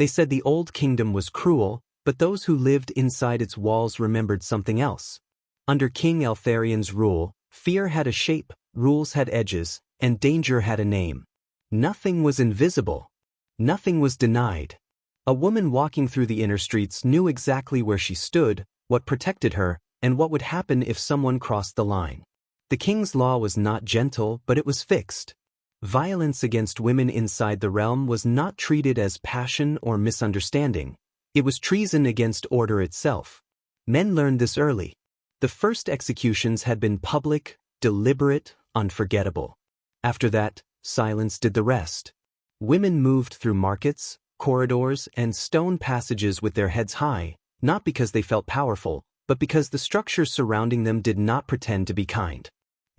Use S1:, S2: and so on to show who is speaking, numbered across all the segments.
S1: They said the old kingdom was cruel, but those who lived inside its walls remembered something else. Under King Eltharien's rule, fear had a shape, rules had edges, and danger had a name. Nothing was invisible. Nothing was denied. A woman walking through the inner streets knew exactly where she stood, what protected her, and what would happen if someone crossed the line. The king's law was not gentle, but it was fixed. Violence against women inside the realm was not treated as passion or misunderstanding. It was treason against order itself. Men learned this early. The first executions had been public, deliberate, unforgettable. After that, silence did the rest. Women moved through markets, corridors, and stone passages with their heads high, not because they felt powerful, but because the structure surrounding them did not pretend to be kind.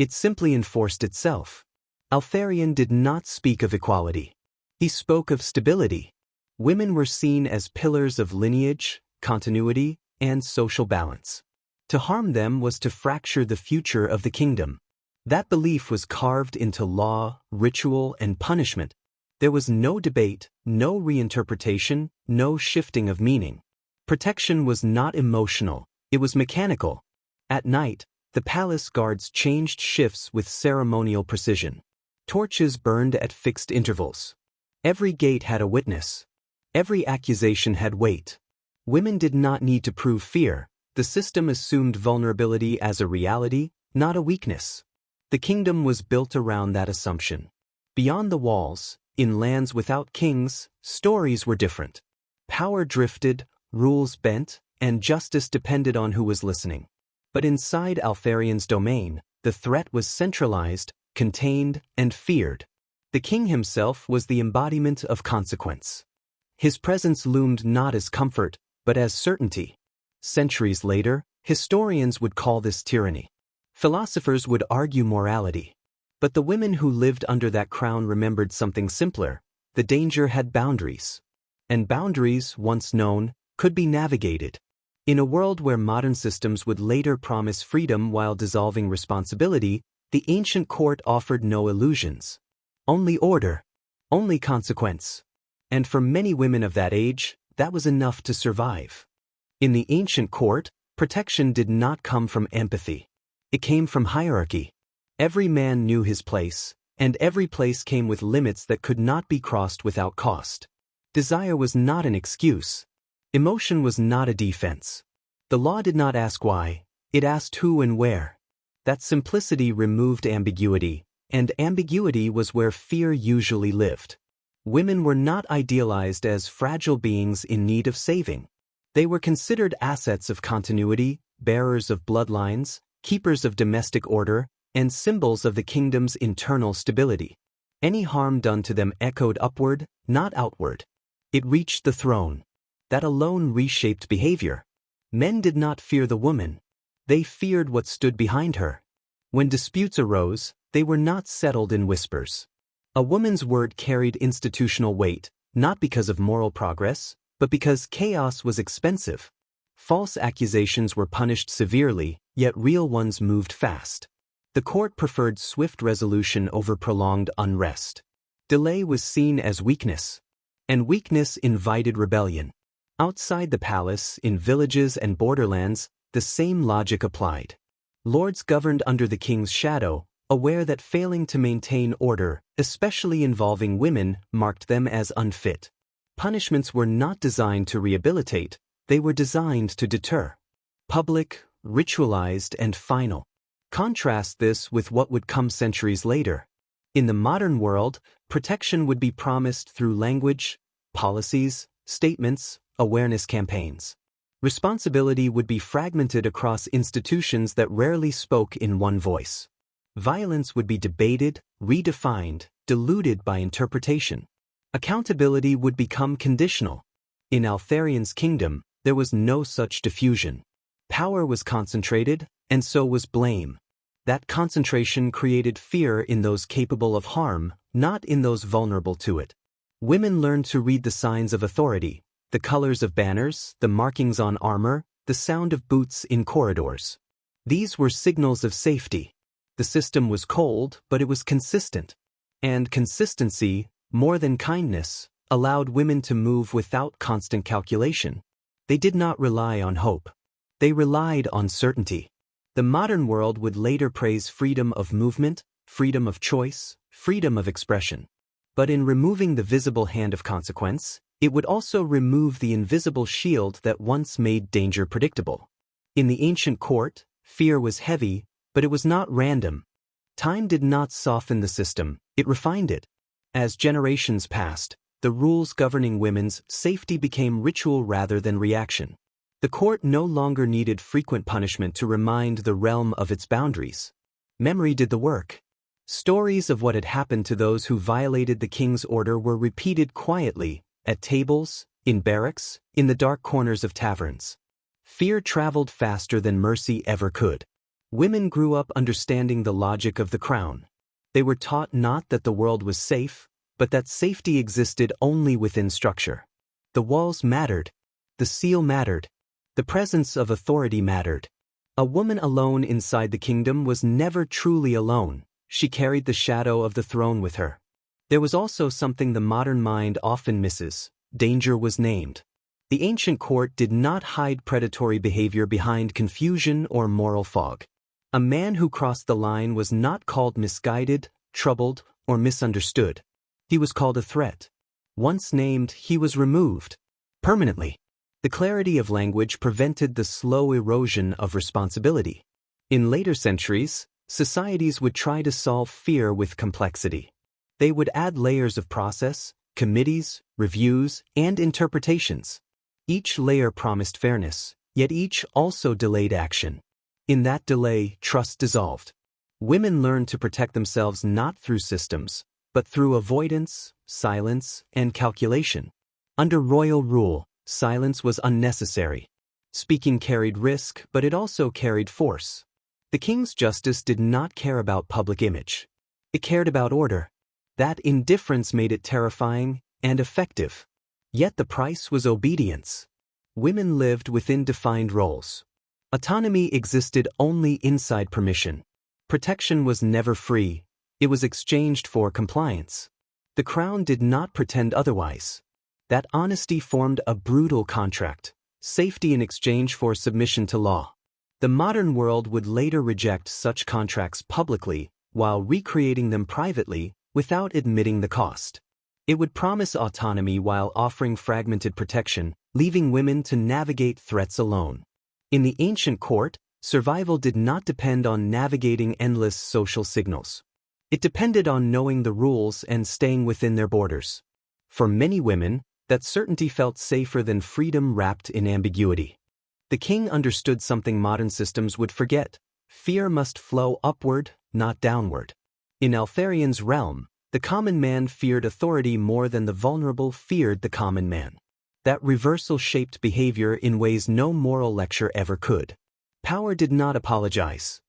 S1: It simply enforced itself. Eltharien did not speak of equality. He spoke of stability. Women were seen as pillars of lineage, continuity, and social balance. To harm them was to fracture the future of the kingdom. That belief was carved into law, ritual, and punishment. There was no debate, no reinterpretation, no shifting of meaning. Protection was not emotional, it was mechanical. At night, the palace guards changed shifts with ceremonial precision. Torches burned at fixed intervals. Every gate had a witness. Every accusation had weight. Women did not need to prove fear. The system assumed vulnerability as a reality, not a weakness. The kingdom was built around that assumption. Beyond the walls, in lands without kings, stories were different. Power drifted, rules bent, and justice depended on who was listening. But inside Eltharien's domain, the threat was centralized, contained, and feared. The king himself was the embodiment of consequence. His presence loomed not as comfort, but as certainty. Centuries later, historians would call this tyranny. Philosophers would argue morality. But the women who lived under that crown remembered something simpler. The danger had boundaries. And boundaries, once known, could be navigated. In a world where modern systems would later promise freedom while dissolving responsibility, the ancient court offered no illusions. Only order. Only consequence. And for many women of that age, that was enough to survive. In the ancient court, protection did not come from empathy. It came from hierarchy. Every man knew his place, and every place came with limits that could not be crossed without cost. Desire was not an excuse. Emotion was not a defense. The law did not ask why, it asked who and where. That simplicity removed ambiguity, and ambiguity was where fear usually lived. Women were not idealized as fragile beings in need of saving. They were considered assets of continuity, bearers of bloodlines, keepers of domestic order, and symbols of the kingdom's internal stability. Any harm done to them echoed upward, not outward. It reached the throne. That alone reshaped behavior. Men did not fear the woman. They feared what stood behind her. When disputes arose, they were not settled in whispers. A woman's word carried institutional weight, not because of moral progress, but because chaos was expensive. False accusations were punished severely, yet real ones moved fast. The court preferred swift resolution over prolonged unrest. Delay was seen as weakness, and weakness invited rebellion. Outside the palace, in villages and borderlands, the same logic applied. Lords governed under the king's shadow, aware that failing to maintain order, especially involving women, marked them as unfit. Punishments were not designed to rehabilitate, they were designed to deter. Public, ritualized, and final. Contrast this with what would come centuries later. In the modern world, protection would be promised through language, policies, statements, awareness campaigns. Responsibility would be fragmented across institutions that rarely spoke in one voice. Violence would be debated, redefined, diluted by interpretation. Accountability would become conditional. In Eltharien's kingdom, there was no such diffusion. Power was concentrated, and so was blame. That concentration created fear in those capable of harm, not in those vulnerable to it. Women learned to read the signs of authority, the colors of banners, the markings on armor, the sound of boots in corridors. These were signals of safety. The system was cold, but it was consistent. And consistency, more than kindness, allowed women to move without constant calculation. They did not rely on hope. They relied on certainty. The modern world would later praise freedom of movement, freedom of choice, freedom of expression. But in removing the visible hand of consequence, it would also remove the invisible shield that once made danger predictable. In the ancient court, fear was heavy, but it was not random. Time did not soften the system, it refined it. As generations passed, the rules governing women's safety became ritual rather than reaction. The court no longer needed frequent punishment to remind the realm of its boundaries. Memory did the work. Stories of what had happened to those who violated the king's order were repeated quietly, at tables, in barracks, in the dark corners of taverns. Fear traveled faster than mercy ever could. Women grew up understanding the logic of the crown. They were taught not that the world was safe, but that safety existed only within structure. The walls mattered. The seal mattered. The presence of authority mattered. A woman alone inside the kingdom was never truly alone. She carried the shadow of the throne with her. There was also something the modern mind often misses. Danger was named. The ancient court did not hide predatory behavior behind confusion or moral fog. A man who crossed the line was not called misguided, troubled, or misunderstood. He was called a threat. Once named, he was removed. Permanently. The clarity of language prevented the slow erosion of responsibility. In later centuries, societies would try to solve fear with complexity. They would add layers of process, committees, reviews, and interpretations. Each layer promised fairness, yet each also delayed action. In that delay, trust dissolved. Women learned to protect themselves not through systems, but through avoidance, silence, and calculation. Under royal rule, silence was unnecessary. Speaking carried risk, but it also carried force. The king's justice did not care about public image. It cared about order. That indifference made it terrifying and effective. Yet the price was obedience. Women lived within defined roles. Autonomy existed only inside permission. Protection was never free. It was exchanged for compliance. The crown did not pretend otherwise. That honesty formed a brutal contract, safety in exchange for submission to law. The modern world would later reject such contracts publicly, while recreating them privately, without admitting the cost. It would promise autonomy while offering fragmented protection, leaving women to navigate threats alone. In the ancient court, survival did not depend on navigating endless social signals. It depended on knowing the rules and staying within their borders. For many women, that certainty felt safer than freedom wrapped in ambiguity. The king understood something modern systems would forget. Fear must flow upward, not downward. In Altharian's realm, the common man feared authority more than the vulnerable feared the common man. That reversal shaped behavior in ways no moral lecture ever could. Power did not apologize.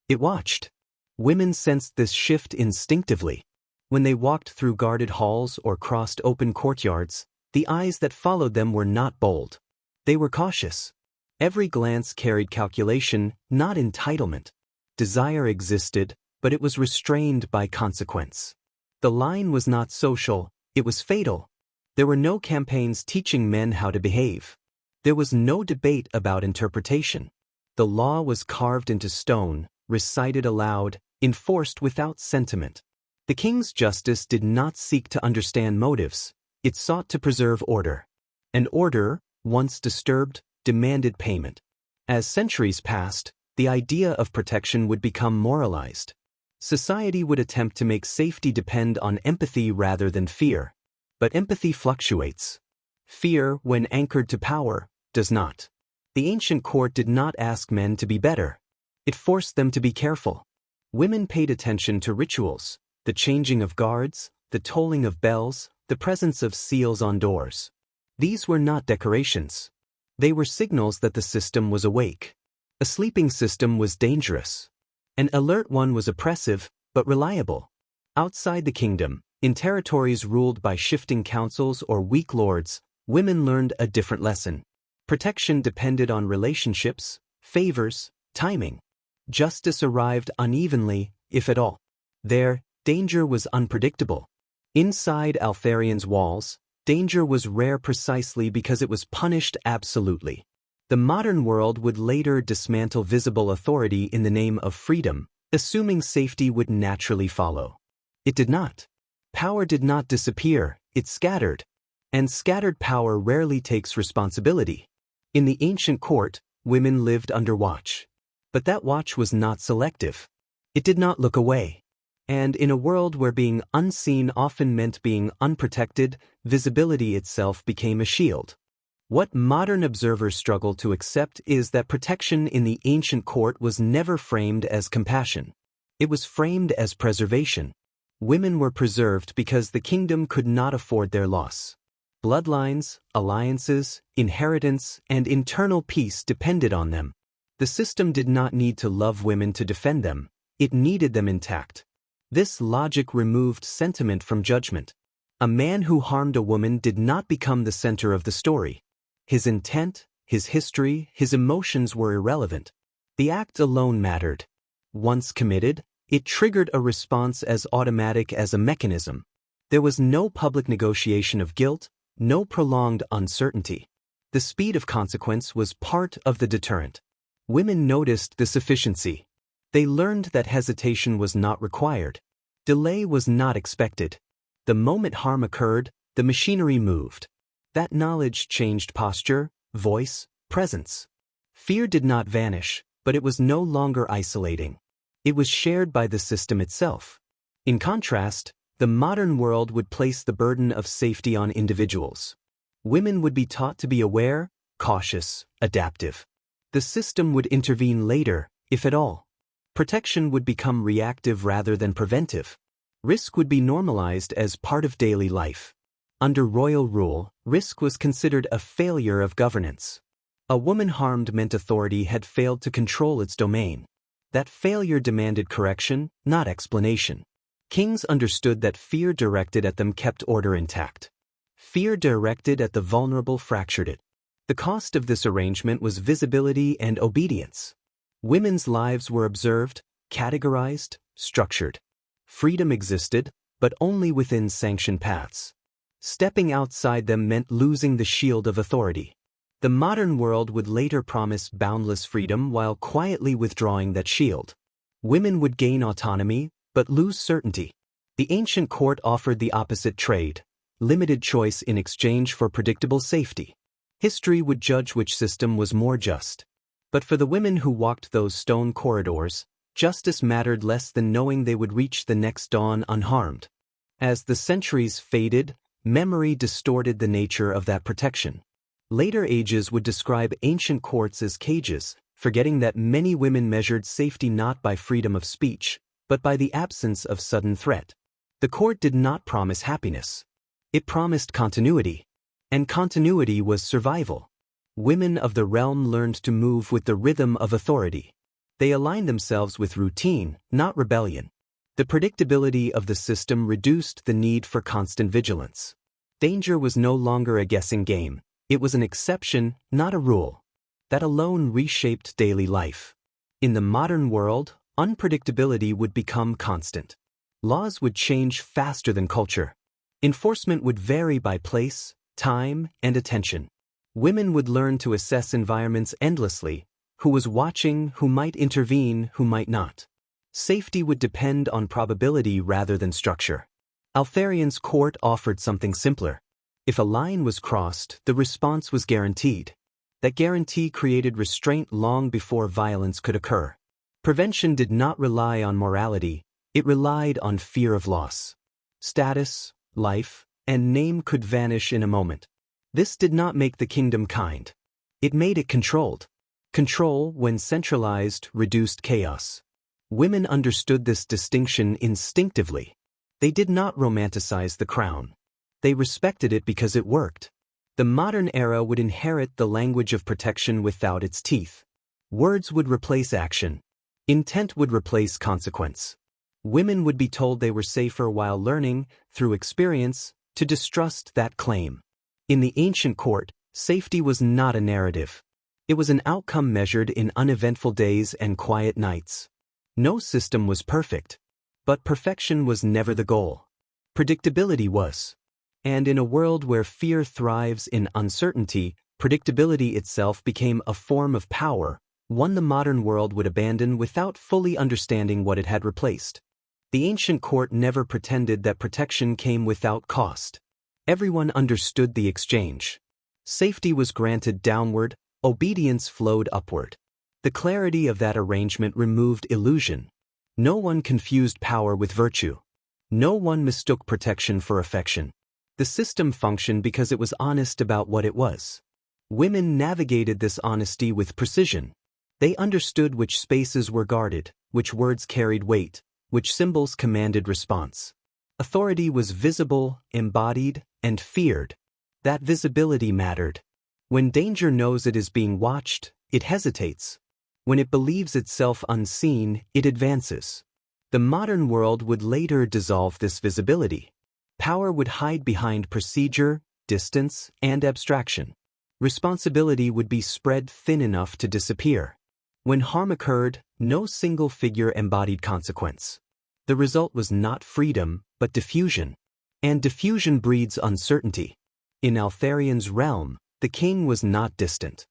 S1: It watched. Women sensed this shift instinctively. When they walked through guarded halls or crossed open courtyards, the eyes that followed them were not bold. They were cautious. Every glance carried calculation, not entitlement. Desire existed, but it was restrained by consequence. The line was not social, it was fatal. There were no campaigns teaching men how to behave. There was no debate about interpretation. The law was carved into stone, recited aloud, enforced without sentiment. The king's justice did not seek to understand motives. It sought to preserve order. And order, once disturbed, demanded payment. As centuries passed, the idea of protection would become moralized. Society would attempt to make safety depend on empathy rather than fear. But empathy fluctuates. Fear, when anchored to power, does not. The ancient court did not ask men to be better. It forced them to be careful. Women paid attention to rituals, the changing of guards, the tolling of bells, the presence of seals on doors. These were not decorations. They were signals that the system was awake. A sleeping system was dangerous. An alert one was oppressive, but reliable. Outside the kingdom, in territories ruled by shifting councils or weak lords, women learned a different lesson. Protection depended on relationships, favors, timing. Justice arrived unevenly, if at all. There, danger was unpredictable. Inside Altharian's walls, Danger was rare precisely because it was punished absolutely. The modern world would later dismantle visible authority in the name of freedom, assuming safety would naturally follow. It did not. Power did not disappear, it scattered. And scattered power rarely takes responsibility. In the ancient court, women lived under watch. But that watch was not selective. It did not look away. And in a world where being unseen often meant being unprotected, visibility itself became a shield. What modern observers struggle to accept is that protection in the ancient court was never framed as compassion. It was framed as preservation. Women were preserved because the kingdom could not afford their loss. Bloodlines, alliances, inheritance, and internal peace depended on them. The system did not need to love women to defend them, it needed them intact. This logic removed sentiment from judgment. A man who harmed a woman did not become the center of the story. His intent, his history, his emotions were irrelevant. The act alone mattered. Once committed, it triggered a response as automatic as a mechanism. There was no public negotiation of guilt, no prolonged uncertainty. The speed of consequence was part of the deterrent. Women noticed this efficiency. They learned that hesitation was not required. Delay was not expected. The moment harm occurred, the machinery moved. That knowledge changed posture, voice, presence. Fear did not vanish, but it was no longer isolating. It was shared by the system itself. In contrast, the modern world would place the burden of safety on individuals. Women would be taught to be aware, cautious, adaptive. The system would intervene later, if at all. Protection would become reactive rather than preventive. Risk would be normalized as part of daily life. Under royal rule, risk was considered a failure of governance. A woman harmed meant authority had failed to control its domain. That failure demanded correction, not explanation. Kings understood that fear directed at them kept order intact. Fear directed at the vulnerable fractured it. The cost of this arrangement was visibility and obedience. Women's lives were observed, categorized, structured. Freedom existed, but only within sanctioned paths. Stepping outside them meant losing the shield of authority. The modern world would later promise boundless freedom while quietly withdrawing that shield. Women would gain autonomy, but lose certainty. The ancient court offered the opposite trade, limited choice in exchange for predictable safety. History would judge which system was more just. But for the women who walked those stone corridors, justice mattered less than knowing they would reach the next dawn unharmed. As the centuries faded, memory distorted the nature of that protection. Later ages would describe ancient courts as cages, forgetting that many women measured safety not by freedom of speech, but by the absence of sudden threat. The court did not promise happiness. It promised continuity. And continuity was survival. Women of the realm learned to move with the rhythm of authority. They aligned themselves with routine, not rebellion. The predictability of the system reduced the need for constant vigilance. Danger was no longer a guessing game. It was an exception, not a rule. That alone reshaped daily life. In the modern world, unpredictability would become constant. Laws would change faster than culture. Enforcement would vary by place, time, and attention. Women would learn to assess environments endlessly, who was watching, who might intervene, who might not. Safety would depend on probability rather than structure. Altharian's court offered something simpler. If a line was crossed, the response was guaranteed. That guarantee created restraint long before violence could occur. Prevention did not rely on morality, it relied on fear of loss. Status, life, and name could vanish in a moment. This did not make the kingdom kind. It made it controlled. Control, when centralized, reduced chaos. Women understood this distinction instinctively. They did not romanticize the crown. They respected it because it worked. The modern era would inherit the language of protection without its teeth. Words would replace action. Intent would replace consequence. Women would be told they were safer while learning, through experience, to distrust that claim. In the ancient court, safety was not a narrative. It was an outcome measured in uneventful days and quiet nights. No system was perfect. But perfection was never the goal. Predictability was. And in a world where fear thrives in uncertainty, predictability itself became a form of power, one the modern world would abandon without fully understanding what it had replaced. The ancient court never pretended that protection came without cost. Everyone understood the exchange. Safety was granted downward, obedience flowed upward. The clarity of that arrangement removed illusion. No one confused power with virtue. No one mistook protection for affection. The system functioned because it was honest about what it was. Women navigated this honesty with precision. They understood which spaces were guarded, which words carried weight, which symbols commanded response. Authority was visible, embodied, and feared. That visibility mattered. When danger knows it is being watched, it hesitates. When it believes itself unseen, it advances. The modern world would later dissolve this visibility. Power would hide behind procedure, distance, and abstraction. Responsibility would be spread thin enough to disappear. When harm occurred, no single figure embodied consequence. The result was not freedom, but diffusion. And diffusion breeds uncertainty. In Altharian's realm, the king was not distant.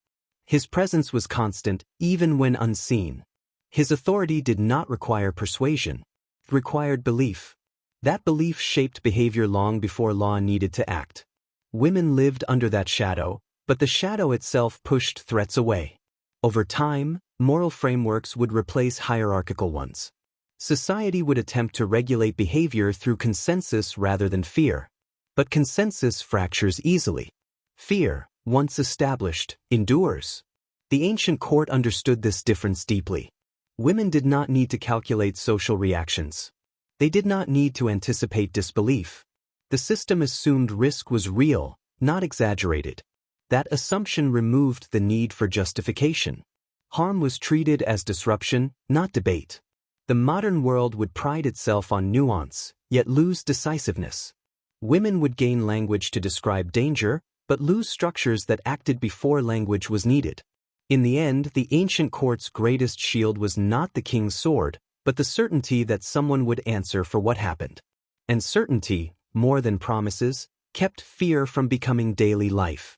S1: His presence was constant, even when unseen. His authority did not require persuasion. It required belief. That belief shaped behavior long before law needed to act. Women lived under that shadow, but the shadow itself pushed threats away. Over time, moral frameworks would replace hierarchical ones. Society would attempt to regulate behavior through consensus rather than fear. But consensus fractures easily. Fear, once established, endures. The ancient court understood this difference deeply. Women did not need to calculate social reactions. They did not need to anticipate disbelief. The system assumed risk was real, not exaggerated. That assumption removed the need for justification. Harm was treated as disruption, not debate. The modern world would pride itself on nuance, yet lose decisiveness. Women would gain language to describe danger, but lose structures that acted before language was needed. In the end, the ancient court's greatest shield was not the king's sword, but the certainty that someone would answer for what happened. And certainty, more than promises, kept fear from becoming daily life.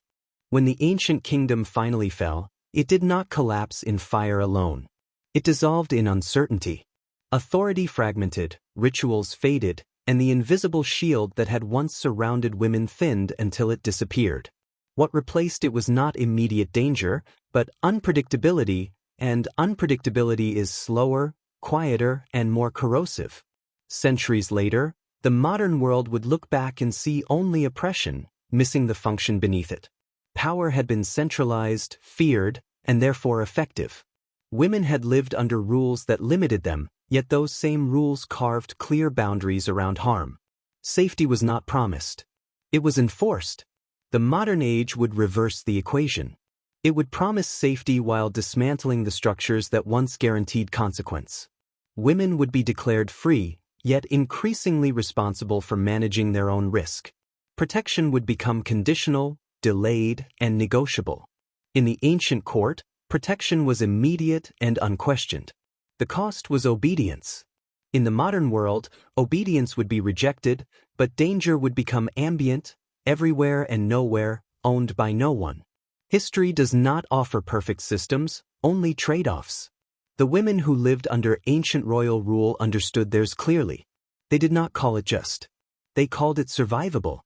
S1: When the ancient kingdom finally fell, it did not collapse in fire alone. It dissolved in uncertainty. Authority fragmented, rituals faded, and the invisible shield that had once surrounded women thinned until it disappeared. What replaced it was not immediate danger, but unpredictability, and unpredictability is slower, quieter, and more corrosive. Centuries later, the modern world would look back and see only oppression, missing the function beneath it. Power had been centralized, feared, and therefore effective. Women had lived under rules that limited them, yet those same rules carved clear boundaries around harm. Safety was not promised. It was enforced. The modern age would reverse the equation. It would promise safety while dismantling the structures that once guaranteed consequence. Women would be declared free, yet increasingly responsible for managing their own risk. Protection would become conditional, delayed, and negotiable. In the ancient court, protection was immediate and unquestioned. The cost was obedience. In the modern world, obedience would be rejected, but danger would become ambient, everywhere and nowhere, owned by no one. History does not offer perfect systems, only trade-offs. The women who lived under ancient royal rule understood theirs clearly. They did not call it just. They called it survivable.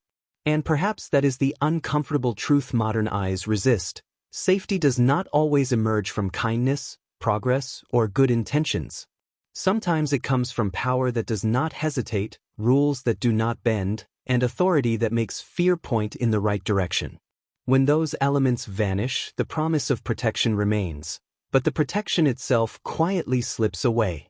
S1: And perhaps that is the uncomfortable truth modern eyes resist. Safety does not always emerge from kindness, progress, or good intentions. Sometimes it comes from power that does not hesitate, rules that do not bend, and authority that makes fear point in the right direction. When those elements vanish, the promise of protection remains, but the protection itself quietly slips away.